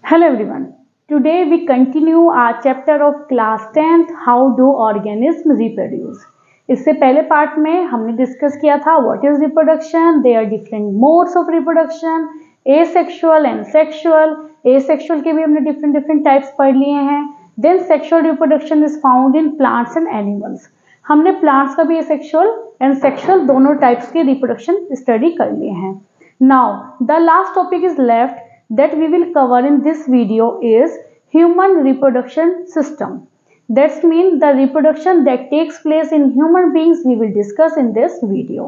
Hello everyone. Today we continue our chapter of class 10th How do organisms reproduce. इससे पहले part में हमने discuss किया था what is reproduction, there are different modes of reproduction, asexual and sexual. Asexual के भी हमने different types पढ़ लिए हैं। Then sexual reproduction is found in plants and animals. हमने प्लांट्स का भी एसेक्सुअल एंड सेक्सुअल दोनों टाइप्स के रिप्रोडक्शन स्टडी कर लिए हैं। Now the last topic is left that we will cover in this video is human reproduction system. That means the reproduction that takes place in human beings we will discuss in this video.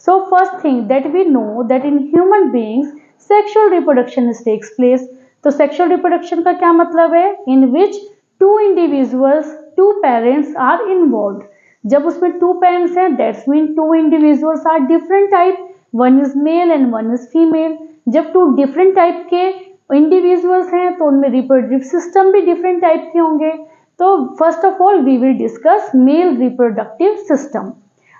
So first thing that we know that in human beings sexual reproduction takes place. तो sexual reproduction का क्या मतलब है? In which two individuals, two parents are involved. जब उसमें two parents हैं that means two individuals are different type, one is male and one is female. जब two different type के इंडिविजुअल्स हैं तो उनमें रिप्रोडक्टिव सिस्टम भी डिफरेंट टाइप के होंगे। तो first of all we will discuss male reproductive system.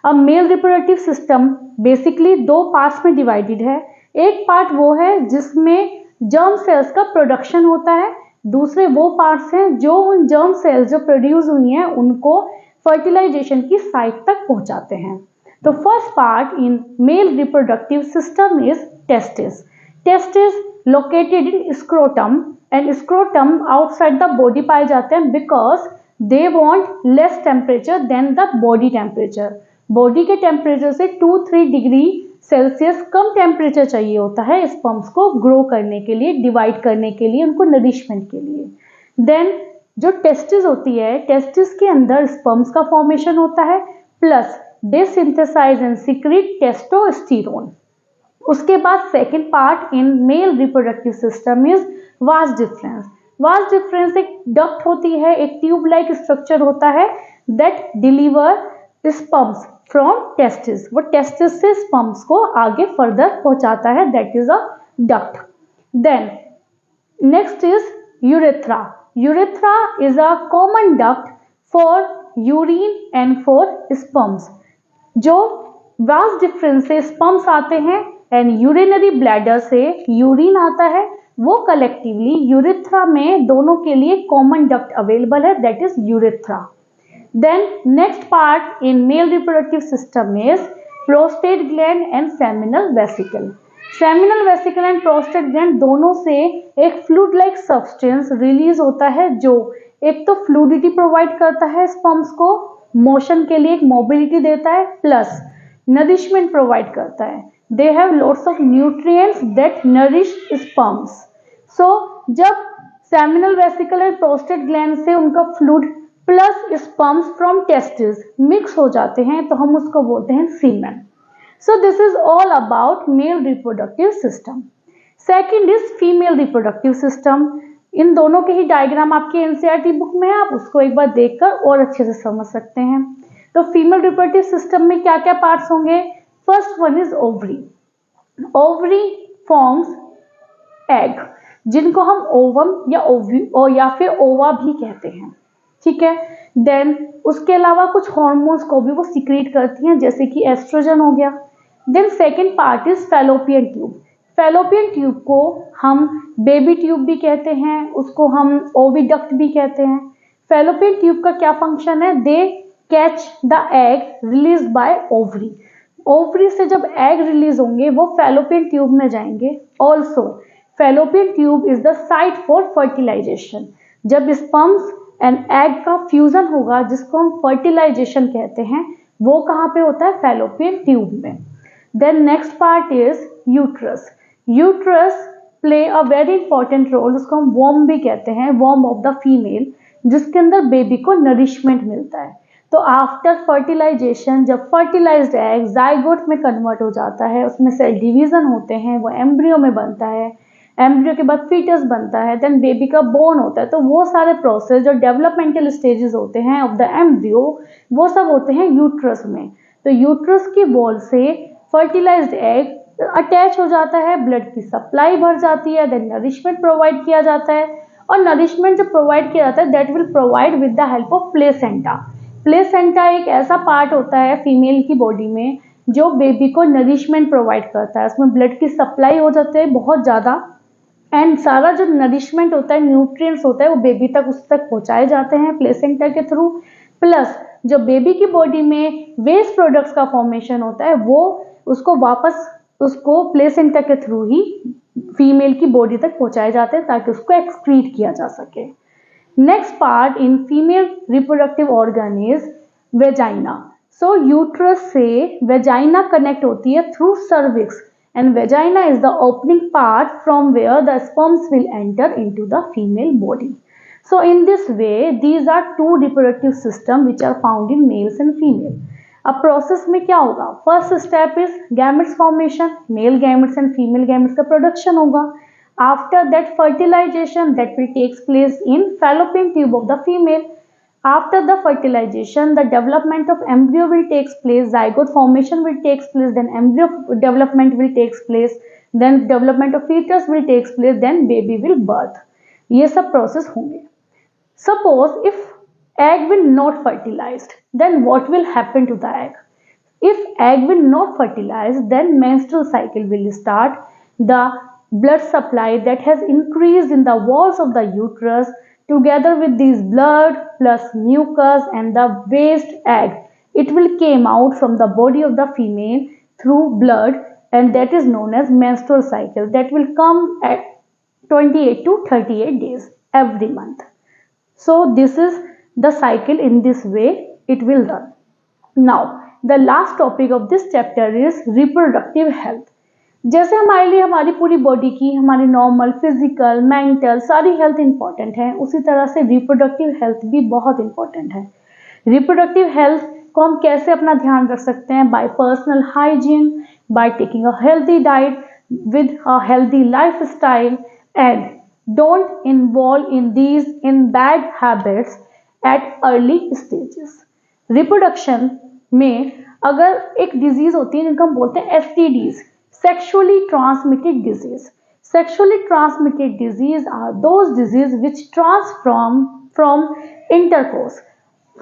अब मेल रिप्रोडक्टिव सिस्टम बेसिकली दो पार्ट्स में डिवाइडेड है। एक पार्ट वो है जिसमें जर्म सेल्स का प्रोडक्शन होता है, दूसरे वो पार्ट्स हैं जो उन जर्म सेल्स जो प्रोड्यूस हुई हैं उनको फर्टिलाइजेशन की साइट तक पहुंचाते हैं। The first part in male reproductive system is testes. Testes located in scrotum and scrotum outside the body पाए जाते हैं because they want less temperature than the body temperature. Body के टेम्परेचर से 2-3 degree Celsius कम temperature चाहिए होता है sperms को grow करने के लिए, डिवाइड करने के लिए, उनको नरिशमेंट के लिए। देन जो टेस्टिस होती है, टेस्टिस के अंदर स्पर्म्स का फॉर्मेशन होता है plus they synthesize and secrete testosterone. उसके बाद second part in male reproductive system is vas deferens. Vas deferens एक डक्ट होती है, एक ट्यूब लाइक स्ट्रक्चर होता है that deliver sperms from testis. वो टेस्टिस से स्पर्म्स को आगे फर्दर पहुंचाता है, that is a duct. Then next is urethra. Urethra is a common duct for urine and for sperms. जो वास डिफरेंस से स्पर्म्स आते हैं एंड यूरिनरी ब्लैडर से यूरिन आता है, वो कलेक्टिवली यूरेथ्रा में दोनों के लिए कॉमन डक्ट अवेलेबल है, that is urethra. Then next part in male reproductive system is prostate gland and seminal vesicle. Seminal vesicle and prostate gland दोनों से एक फ्लूइड लाइक सब्सटेंस रिलीज होता है जो एक तो फ्लूइडिटी प्रोवाइड करता है स्पर्म्स को, मोशन के लिए एक मोबिलिटी देता है, प्लस नरिशमेंट प्रोवाइड करता है। They have lots of nutrients that nourish sperms. So जब seminal vesicle and prostate gland से उनका fluid plus sperms from testis मिक्स हो जाते हैं तो हम उसको बोलते हैं semen. So this is all about male reproductive system. Second is female reproductive system. इन दोनों के ही डायग्राम आपके एनसीईआरटी बुक में है, आप उसको एक बार देखकर और अच्छे से समझ सकते हैं। तो फीमेल रिप्रोडक्टिव सिस्टम में क्या क्या पार्ट्स होंगे? First one is ovary. Ovary forms egg जिनको हम ओवम या ओवी और या फिर ओवा भी कहते हैं, ठीक है। देन उसके अलावा कुछ हॉर्मोन्स को भी वो सिक्रीट करती हैं जैसे कि एस्ट्रोजन हो गया। Then second part is fallopian tube. Fallopian tube को हम बेबी ट्यूब भी कहते हैं, उसको हम ओविडक्ट भी कहते हैं। फैलोपियन ट्यूब का क्या फंक्शन है? They catch the egg release by ovary. Ovary से जब एग रिलीज होंगे वो फैलोपियन ट्यूब में जाएंगे। Also fallopian tube is the site for fertilization. जब स्पर्म्स एंड एग का फ्यूजन होगा जिसको हम फर्टिलाइजेशन कहते हैं, वो कहाँ पे होता है? फैलोपियन ट्यूब में। Then next part is uterus. Uterus play a very important role, उसको हम वॉर्म भी कहते हैं, वॉर्म ऑफ द फीमेल, जिसके अंदर बेबी को नरिशमेंट मिलता है। तो आफ्टर फर्टिलाइजेशन जब फर्टिलाइज्ड एग जाइगोट में कन्वर्ट हो जाता है, उसमें सेल डिवीजन होते हैं, वो एम्ब्रियो में बनता है, एम्ब्रियो के बाद फीटस बनता है, देन बेबी का बोर्न होता है। तो वो सारे प्रोसेस जो डेवलपमेंटल स्टेजेस होते हैं ऑफ द एम्ब्रियो वो सब होते हैं यूट्रस में। तो यूट्रस की वॉल से फर्टिलाइज्ड एग अटैच हो जाता है, ब्लड की सप्लाई बढ़ जाती है, देन नरिशमेंट प्रोवाइड किया जाता है, और नरिशमेंट जो प्रोवाइड किया जाता है that will provide with the help of placenta. Placenta एक ऐसा पार्ट होता है फीमेल की बॉडी में जो बेबी को नरिशमेंट प्रोवाइड करता है, उसमें ब्लड की सप्लाई हो जाती है बहुत ज़्यादा, एंड सारा जो नरिशमेंट होता है, न्यूट्रिएंट्स होता है, वो बेबी तक उस तक पहुंचाए जाते हैं प्लेसेंटा के थ्रू। प्लस जो बेबी की बॉडी में वेस्ट प्रोडक्ट्स का फॉर्मेशन होता है वो उसको वापस उसको प्लेसेंटा के थ्रू ही फीमेल की बॉडी तक पहुंचाए जाते हैं ताकि उसको एक्सक्रीट किया जा सके। Next part in female reproductive organ is vagina. So uterus से वेजाइना कनेक्ट होती है through cervix, and vagina is the opening part from where the sperms will enter into the female body. So in this way these are two reproductive systems which are found in males and female. अब process में क्या होगा? First step is gametes formation, male gametes and female gametes का production होगा। After that fertilization that will takes place in fallopian tube of the female. After the fertilization, the development of embryo will takes place, zygote formation will takes place, then embryo development will takes place, then development of fetus will takes place, then baby will birth. ये सब process होंगे। Suppose if egg will not fertilized, then what will happen to the egg? If egg will not fertilize, then menstrual cycle will start. The blood supply that has increased in the walls of the uterus together with these blood plus mucus and the waste egg, it will came out from the body of the female through blood, and that is known as menstrual cycle, that will come at 28 to 38 days every month. So this is the cycle, in this way it will run. Now the last topic of this chapter is reproductive health. जैसे हमारे लिए हमारी पूरी body की, हमारी normal physical mental सारी health important है, उसी तरह से रिप्रोडक्टिव हेल्थ भी बहुत इंपॉर्टेंट है। रिप्रोडक्टिव हेल्थ को हम कैसे अपना ध्यान रख सकते हैं? Bye personal hygiene, by taking a healthy diet with a healthy life style, and don't involve in bad habits at early stages. Reproduction में अगर एक डिजीज होती है जिनको हम बोलते हैं STDs, sexually transmitted disease. Sexually transmitted disease are those disease which transform from intercourse.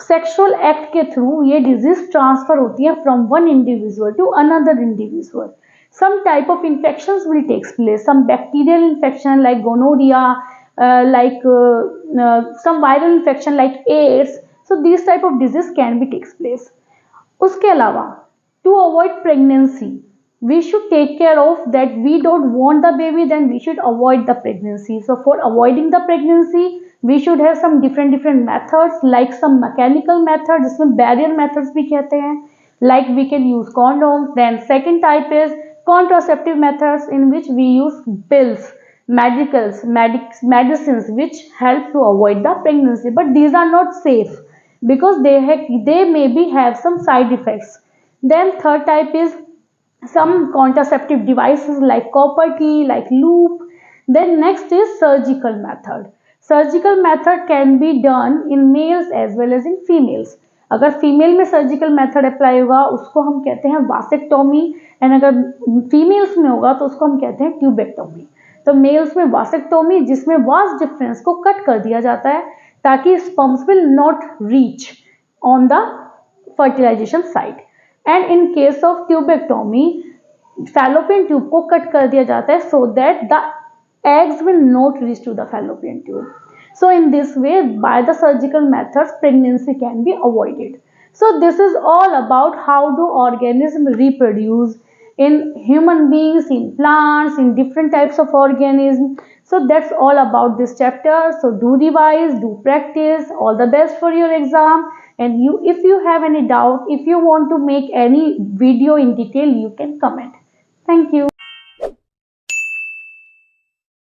Sexual act के through ये disease transfer होती है from one individual to another individual. Some type of infections will take place. Some bacterial infection like gonorrhea, some viral infection like AIDS. So these type of disease can be takes place. उसके अलावा to avoid pregnancy, we should take care of that. We don't want the baby, then we should avoid the pregnancy. So for avoiding the pregnancy, we should have some different methods, like some mechanical method, जिसमें barrier methods भी कहते हैं, like we can use condoms. Then second type is contraceptive methods, in which we use pills, medicines which help to avoid the pregnancy, but these are not safe because they maybe have some side effects. Then third type is some contraceptive devices like copper key, like loop. Then next is surgical method. Surgical method can be done in males as well as in females. अगर female में surgical method apply होगा उसको हम कहते हैं vasectomy, and अगर females में होगा तो उसको हम कहते हैं ट्यूबेक्टोमी। तो मेल्स में वासेक्टोमी, जिसमें वास डिफरेंस को कट कर दिया जाता है ताकि sperms will not reach on the fertilisation site, and in case of tubectomy fallopian tube को कट कर दिया जाता है so that the eggs will not reach to the fallopian tube. So in this way, by the surgical methods, pregnancy can be avoided. So this is all about how do organisms reproduce in human beings, in plants, in different types of organisms. So that's all about this chapter. So do revise, do practice. All the best for your exam. And if you have any doubt, if you want to make any video in detail, you can comment. Thank you.